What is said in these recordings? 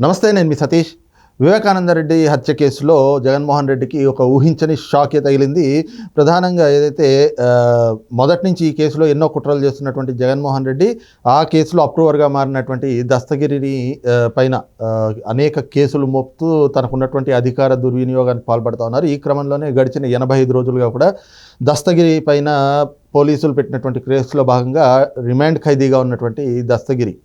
నమస్తే, నేను మీ సతీష్. వివేకానంద రెడ్డి హత్య కేసులో జగన్మోహన్ రెడ్డికి ఒక ఊహించని షాకే తగిలింది. ప్రధానంగా ఏదైతే మొదటి నుంచి ఈ కేసులో ఎన్నో కుట్రలు చేస్తున్నటువంటి జగన్మోహన్ రెడ్డి ఆ కేసులో అప్రూవర్గా మారినటువంటి దస్తగిరిని పైన అనేక కేసులు మోపుతూ తనకున్నటువంటి అధికార దుర్వినియోగానికి పాల్పడుతూ ఉన్నారు. ఈ క్రమంలోనే గడిచిన 85 రోజులుగా కూడా దస్తగిరి పైన పోలీసులు పెట్టినటువంటి కేసులో భాగంగా రిమాండ్ ఖైదీగా ఉన్నటువంటి దస్తగిరి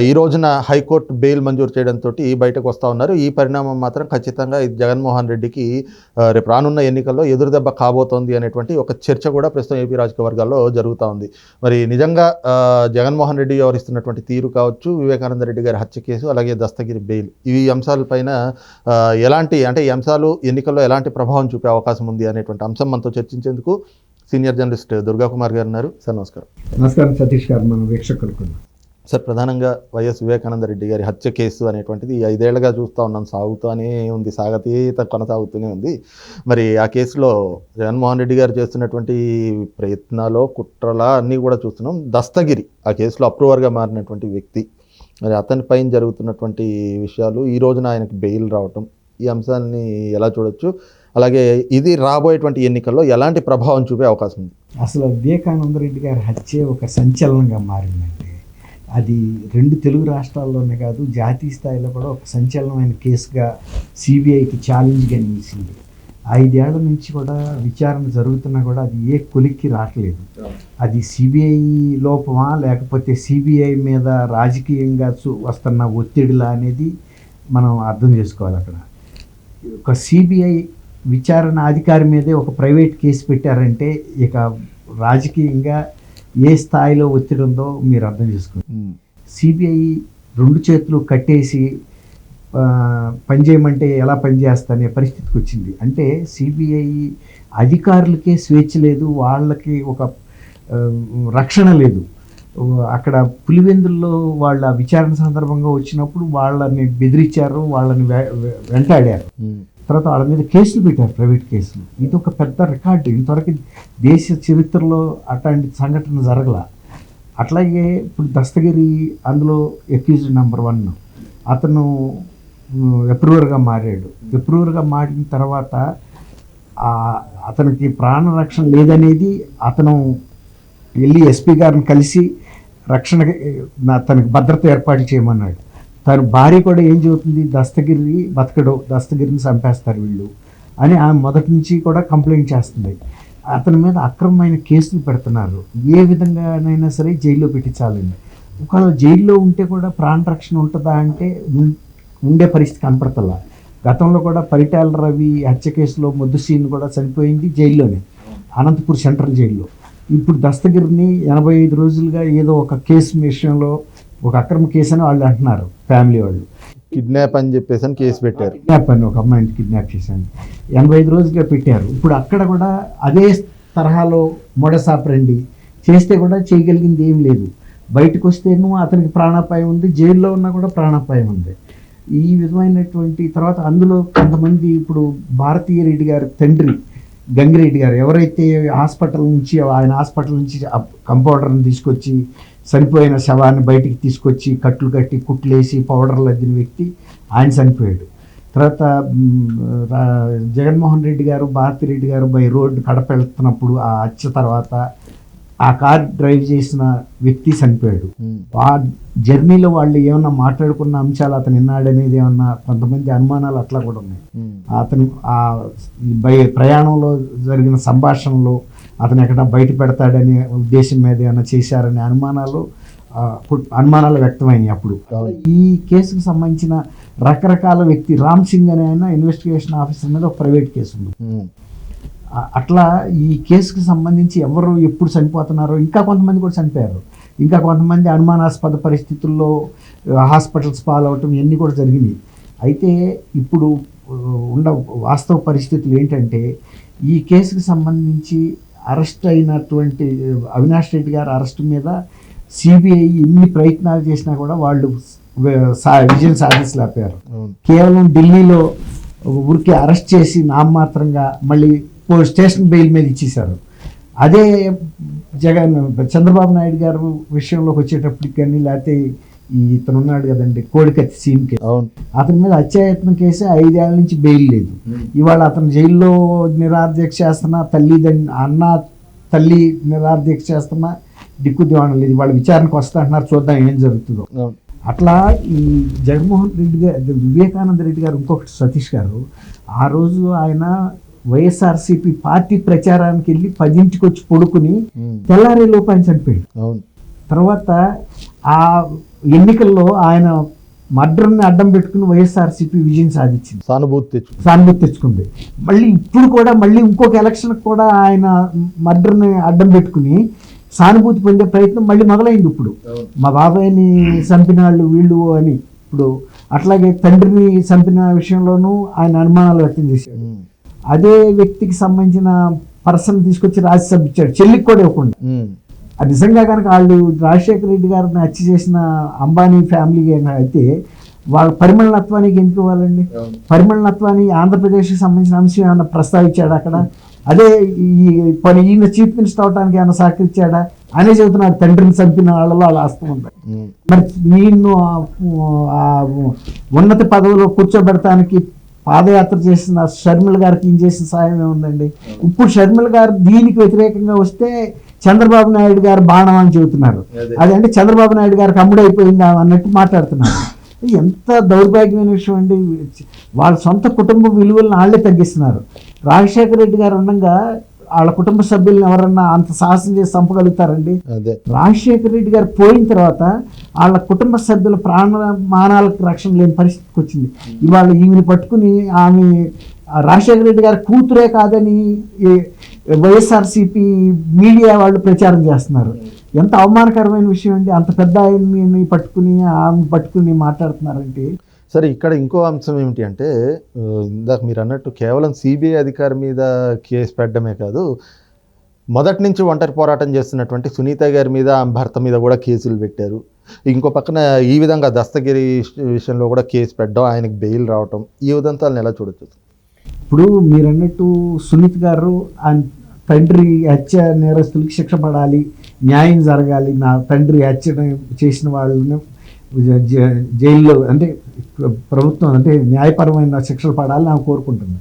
ఈ రోజున హైకోర్టు బెయిల్ మంజూరు చేయడంతో బయటకు వస్తూ ఉన్నారు. ఈ పరిణామం మాత్రం ఖచ్చితంగా జగన్మోహన్ రెడ్డికి రేపు రానున్న ఎన్నికల్లో ఎదురుదెబ్బ కాబోతోంది అనేటువంటి ఒక చర్చ కూడా ప్రస్తుతం ఏపీ రాజకీయ వర్గాల్లో జరుగుతూ ఉంది. మరి నిజంగా జగన్మోహన్ రెడ్డి వ్యవహరిస్తున్నటువంటి తీరు కావచ్చు, వివేకానంద రెడ్డి గారి హత్య కేసు, అలాగే దస్తగిరి బెయిల్, ఈ అంశాలపైన ఈ అంశాలు ఎన్నికల్లో ఎలాంటి ప్రభావం చూపే అవకాశం ఉంది అనేటువంటి అంశం మనతో చర్చించేందుకు సీనియర్ జర్నలిస్ట్ దుర్గా కుమార్ గారు ఉన్నారు. సార్ నమస్కారం. నమస్కారం సతీష్ గారు, మన వీక్షకులకు. సార్, ప్రధానంగా వైఎస్ వివేకానంద రెడ్డి గారి హత్య కేసు అనేటువంటిది 5 ఏళ్లుగా చూస్తూ ఉన్నాం, సాగుతూనే ఉంది, సాగతీత కొనసాగుతూనే ఉంది. మరి ఆ కేసులో జగన్మోహన్ రెడ్డి గారు చేస్తున్నటువంటి ప్రయత్నాలు, కుట్రల అన్నీ కూడా చూస్తున్నాం. దస్తగిరి ఆ కేసులో అప్రూవర్గా మారినటువంటి వ్యక్తి, మరి అతని పైన జరుగుతున్నటువంటి విషయాలు, ఈ రోజున ఆయనకి బెయిల్ రావటం, ఈ అంశాన్ని ఎలా చూడొచ్చు? అలాగే ఇది రాబోయేటువంటి ఎన్నికల్లో ఎలాంటి ప్రభావం చూపే అవకాశం ఉంది? అసలు వివేకానంద రెడ్డి గారి హత్య ఒక సంచలనంగా మారిందండి. అది 2 తెలుగు రాష్ట్రాల్లోనే కాదు, జాతీయ స్థాయిలో కూడా ఒక సంచలనమైన కేసుగా సిబిఐకి ఛాలెంజ్గా నిలిచింది. 5 ఏళ్ల నుంచి కూడా విచారణ జరుగుతున్నా కూడా అది ఏ కొలిక్కి రావట్లేదు. అది సిబిఐ లోపమా లేకపోతే సిబిఐ మీద రాజకీయంగా వస్తున్న ఒత్తిడిలా అనేది మనం అర్థం చేసుకోవాలి. అక్కడ ఒక సిబిఐ విచారణ అధికారి మీదే ఒక ప్రైవేట్ కేసు పెట్టారంటే ఇక రాజకీయంగా ఏ స్థాయిలో ఒత్తిడి ఉందో మీరు అర్థం చేసుకోండి. సిబిఐ 2 చేతులు కట్టేసి పనిచేయమంటే ఎలా పనిచేస్తానే పరిస్థితికి వచ్చింది. అంటే సిబిఐ అధికారులకే స్వేచ్ఛ లేదు, వాళ్ళకి ఒక రక్షణ లేదు. అక్కడ పులివెందుల్లో వాళ్ళ విచారణ సందర్భంగా వచ్చినప్పుడు వాళ్ళని బెదిరించారు, వాళ్ళని వెంటాడారు. తర్వాత వాళ్ళ మీద కేసులు పెట్టారు, ప్రైవేట్ కేసులు. ఇది ఒక పెద్ద రికార్డు. ఇంతవరకు దేశ చరిత్రలో అట్లాంటి సంఘటన జరగల. అట్లాగే ఇప్పుడు దస్తగిరి అందులో అక్యూజ్డ్ నెంబర్ 1. అతను అప్రూవర్గా మారాడు. అప్రూవర్గా మారిన తర్వాత అతనికి ప్రాణరక్షణ లేదనేది అతను వెళ్ళి ఎస్పీ గారిని కలిసి తనకి భద్రత ఏర్పాటు చేయమన్నాడు. తన భార్య కూడా ఏం చెబుతుంది, దస్తగిరి బతకడు, దస్తగిరిని చంపేస్తారు వీళ్ళు అని ఆమె మొదటి నుంచి కూడా కంప్లైంట్ చేస్తుంది. అతని మీద అక్రమమైన కేసులు పెడుతున్నారు. ఏ విధంగానైనా సరే జైల్లో పెట్టించాలండి. ఒకవేళ జైల్లో ఉంటే కూడా ప్రాణరక్షణ ఉంటుందా అంటే ఉండే పరిస్థితి కనపడతలా. గతంలో కూడా పరిటాల రవి హత్య కేసులో ముద్దుసీన్ కూడా చనిపోయింది జైల్లోనే, అనంతపూర్ సెంట్రల్ జైల్లో. ఇప్పుడు దస్తగిరిని 85 రోజులుగా ఏదో ఒక కేసు విషయంలో ఒక అక్రమ కేసు అని వాళ్ళు అంటున్నారు, ఫ్యామిలీ వాళ్ళు. కిడ్నాప్ అని చెప్పేసి కేసు పెట్టారు. కిడ్నాప్ అని, ఒక అమ్మాయిని కిడ్నాప్ చేశాను, 85 రోజులుగా పెట్టారు. ఇప్పుడు అక్కడ కూడా అదే తరహాలో మొడసాపరండి చేస్తే కూడా చేయగలిగింది ఏం లేదు. బయటకు వస్తేనూ అతనికి ప్రాణాపాయం ఉంది, జైల్లో ఉన్నా కూడా ప్రాణాపాయం ఉంది. ఈ విధమైనటువంటి తర్వాత అందులో కొంతమంది, ఇప్పుడు భారతీయ రెడ్డి గారి తండ్రి గంగిరెడ్డి గారు ఎవరైతే ఆయన హాస్పిటల్ నుంచి కంపౌండర్ని తీసుకొచ్చి చనిపోయిన శవాన్ని బయటికి తీసుకొచ్చి కట్లు కట్టి కుట్లేసి పౌడర్లు అద్దిన వ్యక్తి, ఆయన చనిపోయాడు. తర్వాత జగన్మోహన్ రెడ్డి గారు భారతీ రెడ్డి గారు బై రోడ్డు కడప వెళ్తున్నప్పుడు ఆ హత్య తర్వాత ఆ కార్ డ్రైవ్ చేసిన వ్యక్తి చనిపోయాడు. ఆ జర్నీలో వాళ్ళు ఏమన్నా మాట్లాడుకున్న అంశాలు అతను విన్నాడనేది ఏమన్నా కొంతమంది అనుమానాలు అట్లా కూడా ఉన్నాయి. అతను ఆ ప్రయాణంలో జరిగిన సంభాషణలో అతను ఎక్కడ బయట పెడతాడనే ఉద్దేశం మీద ఏమైనా చేశారనే అనుమానాలు వ్యక్తమైనాయి. అప్పుడు ఈ కేసుకు సంబంధించిన రకరకాల వ్యక్తి రామ్ సింగ్ అనే ఆయన ఇన్వెస్టిగేషన్ ఆఫీసర్ మీద ఒక ప్రైవేట్ కేసు ఉంది. అట్లా ఈ కేసుకు సంబంధించి ఎవరు ఎప్పుడు చనిపోతున్నారో, ఇంకా కొంతమంది కూడా చనిపోయారు, ఇంకా కొంతమంది అనుమానాస్పద పరిస్థితుల్లో హాస్పిటల్స్ పాలవటం ఇవన్నీ కూడా జరిగినాయి. అయితే ఇప్పుడు వాస్తవ పరిస్థితులు ఏంటంటే, ఈ కేసుకు సంబంధించి అరెస్ట్ అయినటువంటి అవినాష్ రెడ్డి గారి అరెస్ట్ మీద సిబిఐ ఎన్ని ప్రయత్నాలు చేసినా కూడా వాళ్ళు విజయం సాధించలేకపోయారు. కేవలం ఢిల్లీలో ఊరికే అరెస్ట్ చేసి నామమాత్రంగా మళ్ళీ స్టేషన్ బెయిల్ మీద ఇచ్చేశారు. అదే చంద్రబాబు నాయుడు గారు విషయంలోకి వచ్చేటప్పటికి కానీ, లేకపోతే ఇతను ఉన్నాడు కదండి కోడికత్తి సీన్ కేసు, అవును, అతని మీద హత్యాయత్నం కేసు 5 ఏళ్ల నుంచి బెయిల్ లేదు. ఇవాళ అతను జైల్లో నిరాదీక్ష చేస్తున్నా, అన్న తల్లి నిరాదీక్ష చేస్తున్నా దిక్కు దివాణం లేదు. ఇవాళ విచారణకు వస్తా అంటున్నారు, చూద్దాం ఏం జరుగుతుందో. అట్లా ఈ జగన్మోహన్ రెడ్డి గారు, వివేకానంద రెడ్డి గారు, ఇంకొకటి సతీష్ గారు, ఆ రోజు ఆయన వైఎస్ఆర్సీపీ పార్టీ ప్రచారానికి వెళ్ళి 10ంటికి వచ్చి పడుకుని తెల్లారే లోపు ఆయన చనిపోయాడు. తర్వాత ఆ ఎన్నికల్లో ఆయన మర్డర్ని అడ్డం పెట్టుకుని వైఎస్ఆర్సీపీ విజయం సాధించింది, సానుభూతి తెచ్చుకుంది. మళ్ళీ ఇప్పుడు కూడా మళ్ళీ ఇంకొక ఎలక్షన్ కూడా ఆయన మర్డర్ని అడ్డం పెట్టుకుని సానుభూతి పొందే ప్రయత్నం మళ్ళీ మొదలైంది. ఇప్పుడు మా బాబాయ్ని చంపిన వాళ్ళు వీళ్ళు అని. ఇప్పుడు అట్లాగే తండ్రిని చంపిన విషయంలోనూ ఆయన అనుమానాలు వ్యక్తం చేశాడు. అదే వ్యక్తికి సంబంధించిన పర్సన్ తీసుకొచ్చి రాజ్యసభ ఇచ్చాడు, చెల్లికి కూడా ఇవ్వకుండా. అది నిజంగా కనుక వాళ్ళు రాజశేఖర రెడ్డి గారిని హత్య చేసిన అంబానీ ఫ్యామిలీ అయితే వాళ్ళ పరిమళనత్వానికి ఎందుకు ఇవ్వాలండి? పరిమళనత్వాన్ని ఆంధ్రప్రదేశ్కి సంబంధించిన అంశం ఏమన్నా ప్రస్తావించాడు అక్కడ? అదే ఈయన చీఫ్ మినిస్టర్ అవడానికి ఏమైనా సహకరించాడా అనే చెబుతున్నాడు. తండ్రిని చంపిన వాళ్ళలో వాళ్ళ ఆస్తం ఉంది. మరి నిన్ను ఉన్నత పదవిలో కూర్చోబెడటానికి పాదయాత్ర చేసిన షర్మిల గారికి ఏం చేసిన సాయం ఏముందండి? ఇప్పుడు షర్మిల గారు దీనికి వ్యతిరేకంగా వస్తే చంద్రబాబు నాయుడు గారు బాణం అని చెబుతున్నారు. అదంటే చంద్రబాబు నాయుడు గారికి అమ్ముడైపోయిందా అన్నట్టు మాట్లాడుతున్నారు. ఎంత దౌర్భాగ్యమైన విషయం అండి. వాళ్ళ సొంత కుటుంబ విలువలను వాళ్ళే తగ్గిస్తున్నారు. రాజశేఖర రెడ్డి గారు ఉండగా వాళ్ళ కుటుంబ సభ్యులను ఎవరన్నా అంత సాహసం చేసి చంపగలుగుతారండి? రాజశేఖర రెడ్డి గారు పోయిన తర్వాత వాళ్ళ కుటుంబ సభ్యుల ప్రాణమానాలకు రక్షణ లేని పరిస్థితికి వచ్చింది. ఇవాళ ఈమెను పట్టుకుని ఆమె రాజశేఖర రెడ్డి గారి కూతురే కాదని వైఎస్ఆర్సీపీ మీడియా వాళ్ళు ప్రచారం చేస్తున్నారు. ఎంత అవమానకరమైన విషయం అండి. అంత పెద్ద ఆయన్ని పట్టుకుని ఆమె పట్టుకుని మాట్లాడుతున్నారంటే. సరే, ఇక్కడ ఇంకో అంశం ఏమిటి అంటే, ఇందాక మీరు అన్నట్టు కేవలం సిబిఐ అధికారి మీద కేసు పెట్టడమే కాదు, మొదటి నుంచి ఒంటరి పోరాటం చేస్తున్నటువంటి సునీత గారి మీద, ఆమె భర్త మీద కూడా కేసులు పెట్టారు. ఇంకో పక్కన ఈ విధంగా దస్తగిరి విషయంలో కూడా కేసు పెట్టడం, ఆయనకు బెయిల్ రావటం, ఈ ఉదంతాలను ఎలా చూడొచ్చు? ఇప్పుడు మీరు అన్నట్టు సునీత్ గారు తండ్రి హత్య నేరస్తులకి శిక్ష పడాలి, న్యాయం జరగాలి, నా తండ్రి హత్య చేసిన వాళ్ళని జైల్లో అంటే ప్రభుత్వం అంటే న్యాయపరమైన శిక్షలు పడాలని ఆమె కోరుకుంటుంది.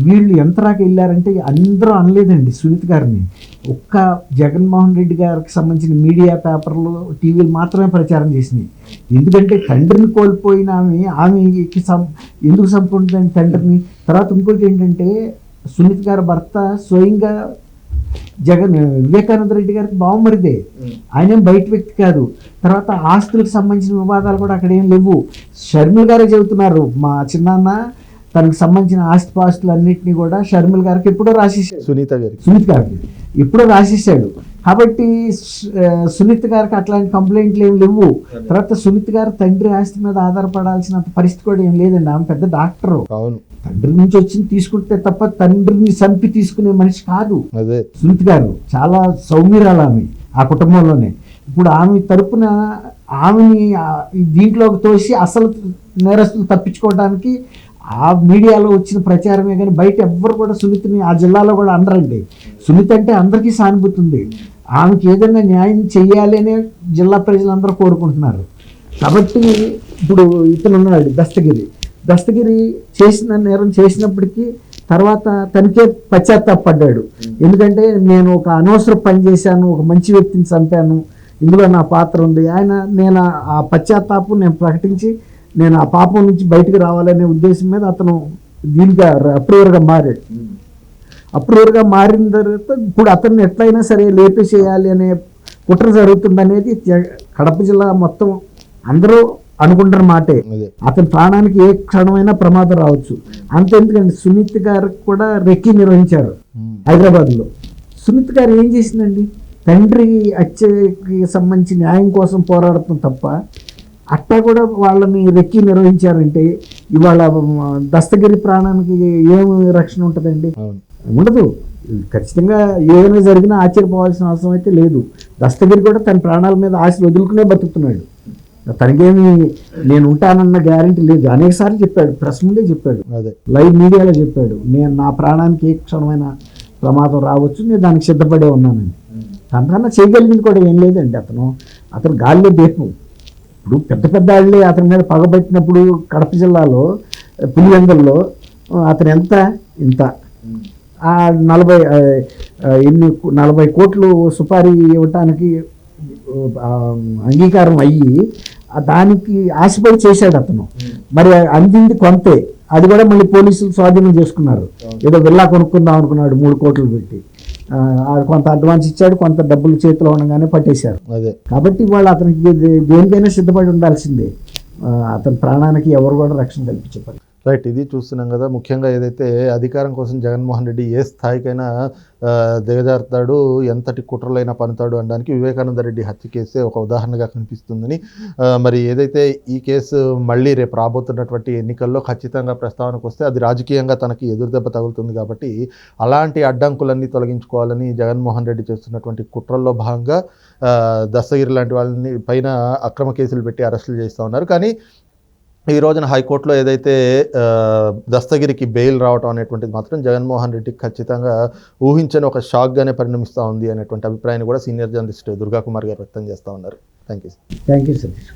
వీళ్ళు ఎంతరాకి వెళ్ళారంటే అందరూ అనలేదండి సునీత్ గారిని. ఒక్క జగన్మోహన్ రెడ్డి గారికి సంబంధించిన మీడియా పేపర్లు, టీవీలు మాత్రమే ప్రచారం చేసినాయి. ఎందుకంటే తండ్రిని కోల్పోయిన ఆమెకి ఎందుకు చంపుకుంటుందండి తండ్రిని? తర్వాత ఇంకోటి ఏంటంటే సునీత్ గారి భర్త స్వయంగా వివేకానంద రెడ్డి గారికి బావమరిదే, ఆయనేం బయట వ్యక్తి కాదు. తర్వాత ఆస్తులకు సంబంధించిన వివాదాలు కూడా అక్కడ ఏం లేవు. షర్మిల గారే చెబుతున్నారు, మా చిన్నాన్న తనకు సంబంధించిన ఆస్తిపాస్తులు అన్నింటినీ కూడా షర్మిల గారికి ఎప్పుడో రాసేసాడు, సునీత్ గారికి ఎప్పుడో రాసేసాడు. కాబట్టి సునీత్ గారికి అట్లాంటి కంప్లైంట్లు ఏం లేవు. తర్వాత సునీత్ గారు తండ్రి ఆస్తి మీద ఆధారపడాల్సిన పరిస్థితి కూడా ఏం లేదండి. ఆమె పెద్ద డాక్టరు, తండ్రి నుంచి వచ్చింది తీసుకుంటే తప్ప తండ్రిని చంపి తీసుకునే మనిషి కాదు సునీత్ గారు. చాలా సౌమ్యరాలు ఆమె ఆ కుటుంబంలోనే. ఇప్పుడు ఆమె తరపున ఆమెని దీంట్లోకి తోసి అసలు నేరస్తులు తప్పించుకోవడానికి ఆ మీడియాలో వచ్చిన ప్రచారమే కానీ బయట ఎవ్వరు కూడా సునీతని ఆ జిల్లాలో కూడా అనరండి. సునీత అంటే అందరికీ సానుభూతి ఉంది. ఆమెకి ఏదైనా న్యాయం చెయ్యాలి అనే జిల్లా ప్రజలందరూ కోరుకుంటున్నారు. కాబట్టి ఇప్పుడు ఇతను ఉన్నాడు దస్తగిరి చేసిన నేరం చేసినప్పటికీ తర్వాత తనకే పశ్చాత్తాపడ్డాడు. ఎందుకంటే నేను ఒక అనవసర పని చేశాను, ఒక మంచి వ్యక్తిని చంపాను, ఇందులో నా పాత్ర ఉంది. నేను ఆ పశ్చాత్తాపం నేను ప్రకటించి నేను ఆ పాపం నుంచి బయటకు రావాలనే ఉద్దేశం మీద అతను దీనికి అప్రూవర్గా మారాడు. అప్రూవర్గా మారిన తర్వాత ఇప్పుడు అతన్ని ఎట్లయినా సరే లేపేసేయాలి అనే కుట్ర జరుగుతుందనేది కడప జిల్లా మొత్తం అందరూ అనుకుంటున్న మాటే. అతని ప్రాణానికి ఏ క్షణమైనా ప్రమాదం రావచ్చు. అంతెందుకండి సునీత్ గారికి కూడా రెక్కి నిర్వహించారు హైదరాబాద్లో. సునీత్ గారు ఏం చేసిందండి? తండ్రి హత్యకి సంబంధించి న్యాయం కోసం పోరాడటం తప్ప అట్టా కూడా వాళ్ళని రెక్కి నిర్వహించారంటే ఇవాళ దస్తగిరి ప్రాణానికి ఏమి రక్షణ ఉంటుందండి? ఉండదు. ఖచ్చితంగా ఏదైనా జరిగినా ఆశ్చర్యపోవాల్సిన అవసరం అయితే లేదు. దస్తగిరి కూడా తన ప్రాణాల మీద ఆశ వదులుకునే బతుకుతున్నాడు. తనకేమి నేను ఉంటానన్న గ్యారంటీ లేదు. అనేకసార్లు చెప్పాడు, ప్రెస్ ముందే చెప్పాడు, లైవ్ మీడియాలో చెప్పాడు, నేను నా ప్రాణానికి ఏ క్షణమైన ప్రమాదం రావచ్చు, నేను దానికి సిద్ధపడే ఉన్నానండి. తనకన్నా చేయగలిగింది కూడా ఏం లేదండి. అతను గాలిలో దీపం. ఇప్పుడు పెద్ద పెద్ద వాళ్ళే అతని మీద పగబట్టినప్పుడు కడప జిల్లాలో పులివెందుల్లో అతను ఇంత ఆ 40 కోట్లు సుపారీ ఇవ్వటానికి అంగీకారం అయ్యి దానికి ఆశపడి చేశాడు అతను. మరి అందింది కొంతే, అది కూడా మళ్ళీ పోలీసులు స్వాధీనం చేసుకున్నారు. ఏదో విల్లా కొనుక్కుందాం అనుకున్నాడు 3 కోట్లు పెట్టి, కొంత అడ్వాన్స్ ఇచ్చాడు, కొంత డబ్బులు చేతిలో ఉండగానే పట్టేశారు. కాబట్టి వాళ్ళు అతనికి దేనికైనా సిద్ధపడి ఉండాల్సిందే. అతని ప్రాణానికి ఎవరు కూడా రక్షణ కల్పించారు. రైట్, ఇది చూస్తున్నాం కదా. ముఖ్యంగా ఏదైతే అధికారం కోసం జగన్మోహన్ రెడ్డి ఏ స్థాయికైనా దిగజారుతాడు, ఎంతటి కుట్రలైనా పనుతాడు అనడానికి వివేకానంద రెడ్డి హత్య కేసే ఒక ఉదాహరణగా కనిపిస్తుందని, మరి ఏదైతే ఈ కేసు మళ్ళీ రేపు రాబోతున్నటువంటి ఎన్నికల్లో ఖచ్చితంగా ప్రస్తావనకు వస్తే అది రాజకీయంగా తనకి ఎదురుదెబ్బ తగులుతుంది. కాబట్టి అలాంటి అడ్డంకులన్నీ తొలగించుకోవాలని జగన్మోహన్ రెడ్డి చేస్తున్నటువంటి కుట్రల్లో భాగంగా దస్తగిరి లాంటి వాళ్ళని పైన అక్రమ కేసులు పెట్టి అరెస్టులు చేస్తూ ఉన్నారు. కానీ ఈ రోజున హైకోర్టులో ఏదైతే దస్తగిరికి బెయిల్ రావటం అనేటువంటిది మాత్రం జగన్మోహన్ రెడ్డికి ఖచ్చితంగా ఊహించని ఒక షాక్గానే పరిణమిస్తూ ఉంది అనేటువంటి అభిప్రాయాన్ని కూడా సీనియర్ జర్నలిస్ట్ దుర్గా కుమార్ గారు వ్యక్తం చేస్తూ ఉన్నారు. Thank you Satish.